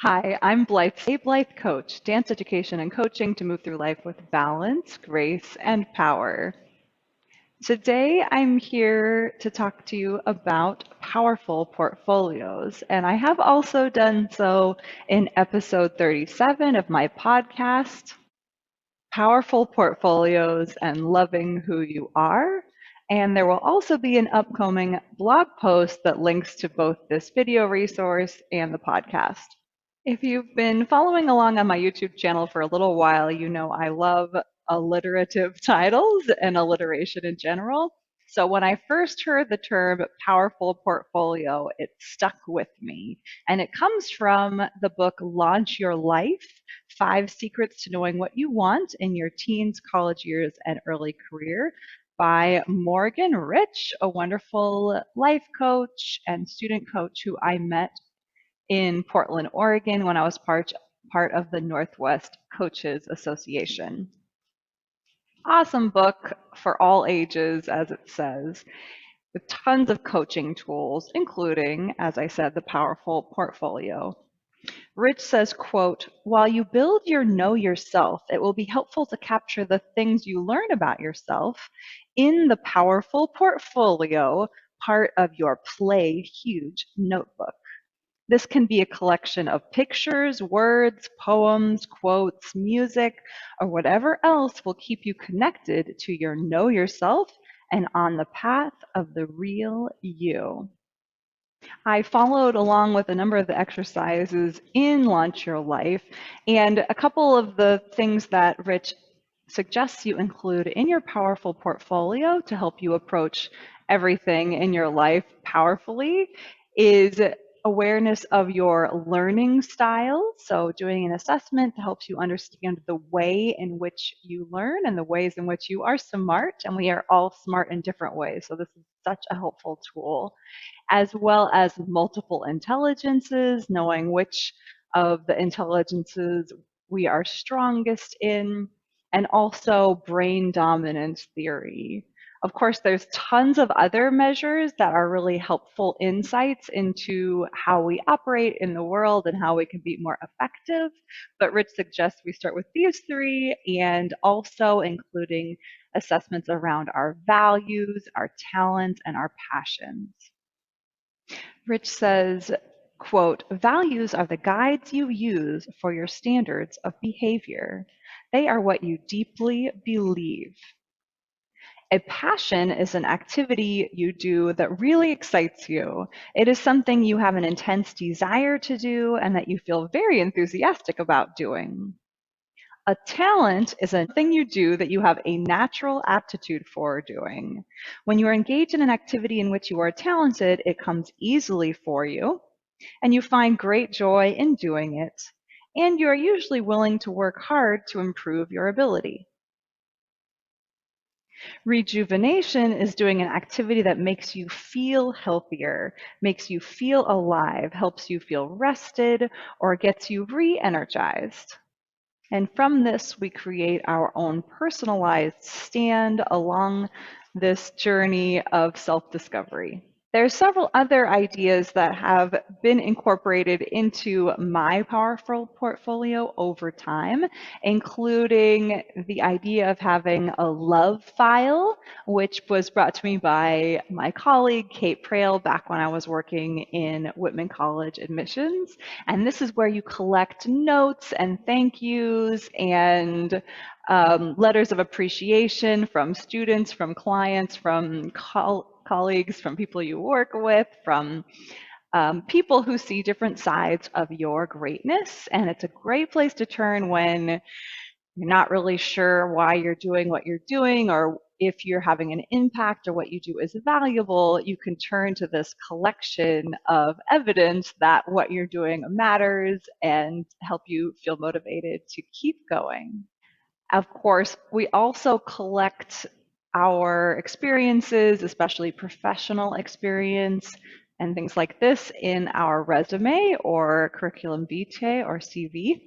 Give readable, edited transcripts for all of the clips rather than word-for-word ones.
Hi, I'm Blythe, a Blythe coach, dance education and coaching to move through life with balance, grace, and power. Today, I'm here to talk to you about powerful portfolios, and I have also done so in episode 37 of my podcast, Powerful Portfolios and Loving Who You Are. And there will also be an upcoming blog post that links to both this video resource and the podcast. If you've been following along on my YouTube channel for a little while, you know I love alliterative titles and alliteration in general. So when I first heard the term powerful portfolio, it stuck with me. And it comes from the book Launch Your Life: 5 Secrets to Knowing What You Want in Your Teens, College Years, and Early Career by Morgan Rich, a wonderful life coach and student coach who I met in Portland, Oregon, when I was part of the Northwest Coaches Association. Awesome book for all ages, as it says, with tons of coaching tools, including, as I said, the powerful portfolio. Rich says, quote, "While you build your know yourself, it will be helpful to capture the things you learn about yourself in the powerful portfolio part of your Play Huge notebook. This can be a collection of pictures, words, poems, quotes, music, or whatever else will keep you connected to your know yourself and on the path of the real you." I followed along with a number of the exercises in Launch Your Life, and a couple of the things that Rich suggests you include in your powerful portfolio to help you approach everything in your life powerfully is awareness of your learning style. So doing an assessment that helps you understand the way in which you learn and the ways in which you are smart, and we are all smart in different ways. So this is such a helpful tool, as well as multiple intelligences, knowing which of the intelligences we are strongest in, and also brain dominance theory. Of course, there's tons of other measures that are really helpful insights into how we operate in the world and how we can be more effective. But Rich suggests we start with these 3, and also including assessments around our values, our talents, and our passions. Rich says, quote, "Values are the guides you use for your standards of behavior. They are what you deeply believe. A passion is an activity you do that really excites you. It is something you have an intense desire to do and that you feel very enthusiastic about doing. A talent is a thing you do that you have a natural aptitude for doing. When you are engaged in an activity in which you are talented, it comes easily for you, and you find great joy in doing it, and you are usually willing to work hard to improve your ability. Rejuvenation is doing an activity that makes you feel healthier, makes you feel alive, helps you feel rested, or gets you re-energized. And from this, we create our own personalized stand along this journey of self-discovery. There are several other ideas that have been incorporated into my powerful portfolio over time, including the idea of having a love file, which was brought to me by my colleague, Kate Prale, back when I was working in Whitman College admissions. And this is where you collect notes and thank yous and letters of appreciation from students, from clients, from colleagues, from people you work with, from people who see different sides of your greatness. And it's a great place to turn when you're not really sure why you're doing what you're doing, or if you're having an impact or what you do is valuable. You can turn to this collection of evidence that what you're doing matters and help you feel motivated to keep going. Of course, we also collect our experiences, especially professional experience and things like this, in our resume or curriculum vitae or CV.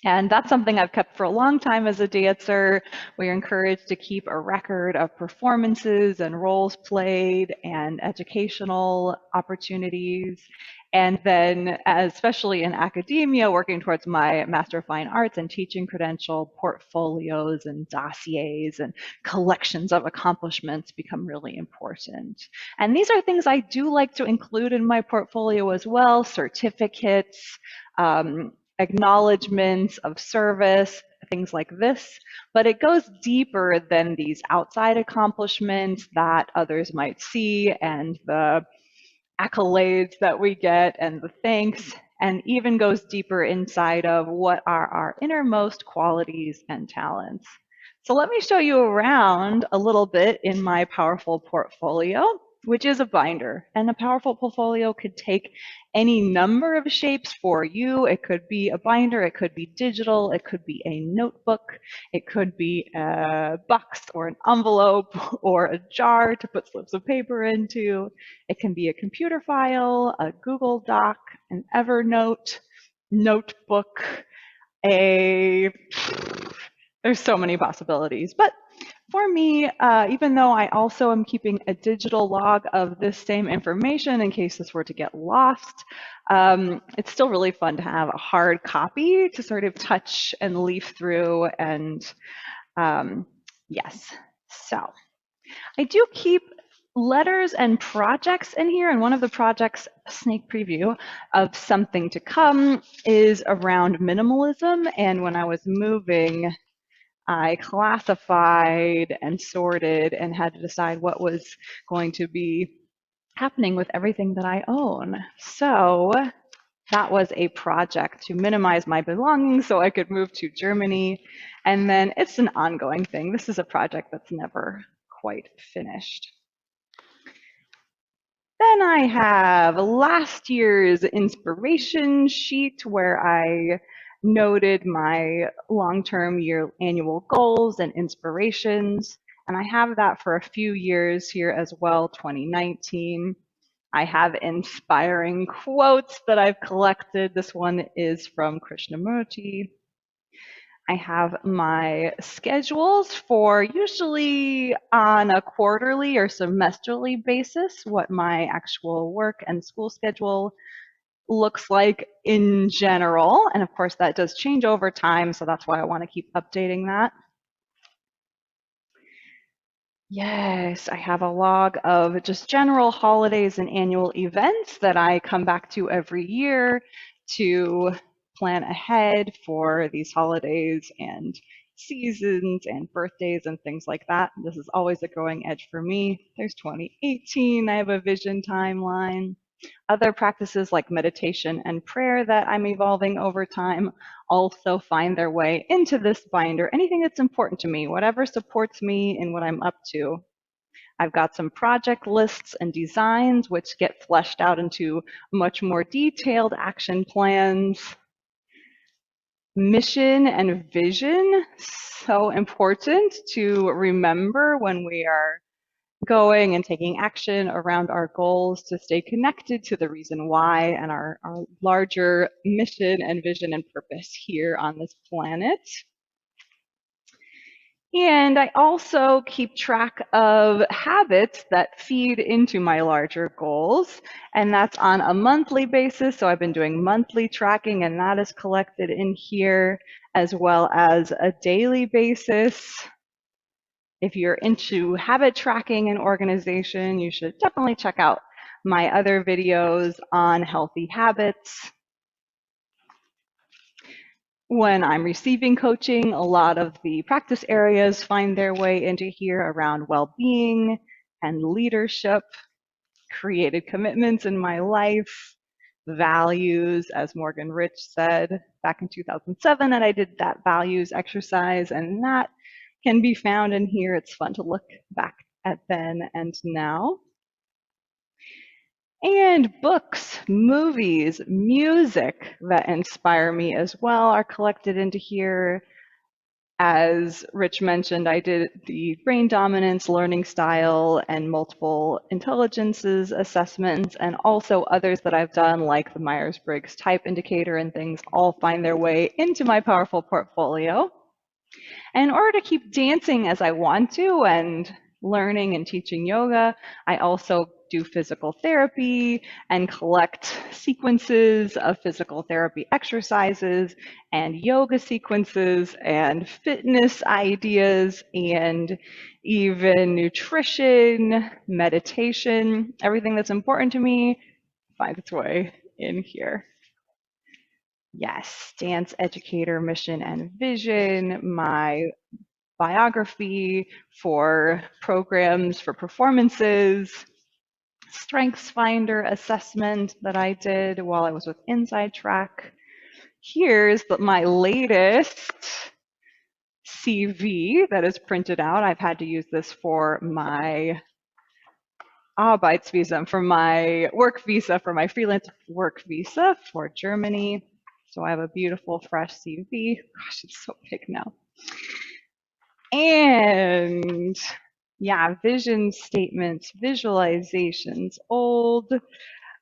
And that's something I've kept for a long time as a dancer. We're encouraged to keep a record of performances and roles played and educational opportunities. And then, especially in academia, working towards my Master of Fine Arts and teaching credential, portfolios and dossiers and collections of accomplishments become really important. And these are things I do like to include in my portfolio as well: certificates, acknowledgements of service, things like this. But it goes deeper than these outside accomplishments that others might see and the accolades that we get and the thanks, and even goes deeper inside of what are our innermost qualities and talents. So let me show you around a little bit in my powerful portfolio, which is a binder. And a powerful portfolio could take any number of shapes for you. It could be a binder, it could be digital, it could be a notebook, it could be a box or an envelope or a jar to put slips of paper into. It can be a computer file, a Google Doc, an Evernote, notebook, there's so many possibilities. But for me, even though I also am keeping a digital log of this same information in case this were to get lost, it's still really fun to have a hard copy to sort of touch and leaf through. And yes, so I do keep letters and projects in here, and one of the projects, a sneak preview of something to come, is around minimalism. And when I was moving, I classified and sorted and had to decide what was going to be happening with everything that I own. So that was a project to minimize my belongings so I could move to Germany. And then it's an ongoing thing. This is a project that's never quite finished. Then I have last year's inspiration sheet where I noted my long-term annual goals and inspirations. And I have that for a few years here as well, 2019. I have inspiring quotes that I've collected. This one is from Krishnamurti. I have my schedules for usually on a quarterly or semesterly basis, what my actual work and school schedule looks like in general. And of course, that does change over time, so that's why I want to keep updating that. Yes, I have a log of just general holidays and annual events that I come back to every year to plan ahead for these holidays and seasons and birthdays and things like that. This is always a growing edge for me. There's 2018, I have a vision timeline. Other practices like meditation and prayer that I'm evolving over time also find their way into this binder. Anything that's important to me, whatever supports me in what I'm up to. I've got some project lists and designs which get fleshed out into much more detailed action plans. Mission and vision, so important to remember when we are going and taking action around our goals, to stay connected to the reason why and our larger mission and vision and purpose here on this planet. And I also keep track of habits that feed into my larger goals, and that's on a monthly basis. So I've been doing monthly tracking, and that is collected in here, as well as a daily basis. If you're into habit tracking and organization, you should definitely check out my other videos on healthy habits. When I'm receiving coaching, a lot of the practice areas find their way into here around well-being and leadership, created commitments in my life, values, as Morgan Rich said back in 2007, and I did that values exercise, and that can be found in here. It's fun to look back at then and now. And books, movies, music that inspire me as well are collected into here. As Rich mentioned, I did the brain dominance, learning style, and multiple intelligences assessments, and also others that I've done like the Myers-Briggs type indicator and things all find their way into my powerful portfolio. And in order to keep dancing as I want to and learning and teaching yoga, I also do physical therapy and collect sequences of physical therapy exercises and yoga sequences and fitness ideas and even nutrition, meditation, everything that's important to me finds its way in here. Yes, dance educator, mission and vision, my biography for programs, for performances, strengths finder assessment that I did while I was with Inside Track. Here's my latest CV that is printed out. I've had to use this for my Arbeits visa, for my work visa, for my freelance work visa for Germany. So I have a beautiful fresh CV. Gosh, it's so big now. And yeah, vision statements, visualizations, old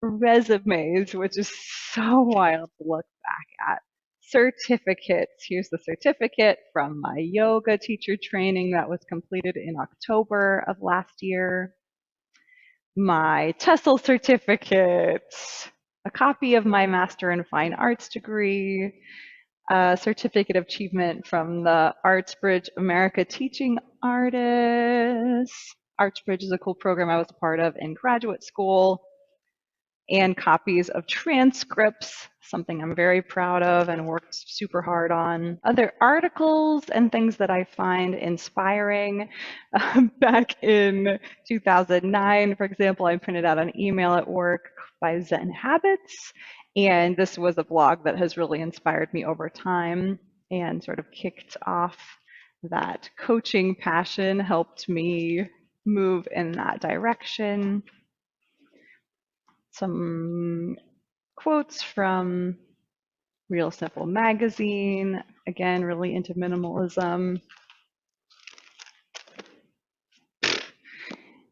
resumes, which is so wild to look back at. Certificates. Here's the certificate from my yoga teacher training that was completed in October of last year. My TESOL certificate, a copy of my Master in Fine Arts degree, a certificate of achievement from the ArtsBridge America Teaching Artists. ArtsBridge is a cool program I was a part of in graduate school, and copies of transcripts, something I'm very proud of and worked super hard on. Other articles and things that I find inspiring. Back in 2009, for example, I printed out an email at work by Zen Habits, and this was a blog that has really inspired me over time and sort of kicked off that coaching passion, helped me move in that direction. Some quotes from Real Simple magazine, again, really into minimalism.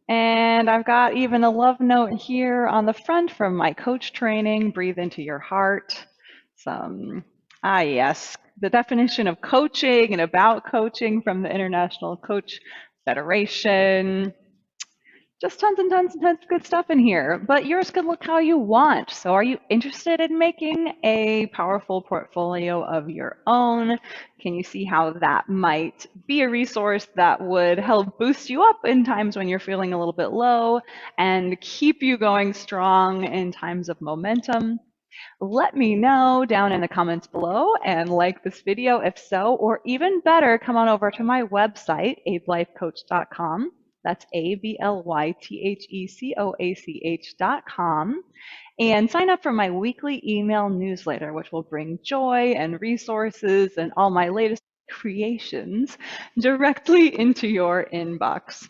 And I've got even a love note here on the front from my coach training, Breathe into Your Heart. Yes, the definition of coaching and about coaching from the International Coach Federation. Just tons and tons and tons of good stuff in here, but yours can look how you want. So are you interested in making a powerful portfolio of your own? Can you see how that might be a resource that would help boost you up in times when you're feeling a little bit low and keep you going strong in times of momentum? Let me know down in the comments below and like this video if so, or even better, come on over to my website, ablythecoach.com. That's ablythecoach.com, and sign up for my weekly email newsletter, which will bring joy and resources and all my latest creations directly into your inbox.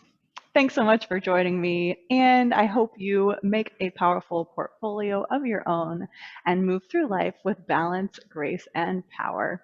Thanks so much for joining me, and I hope you make a powerful portfolio of your own and move through life with balance, grace, and power.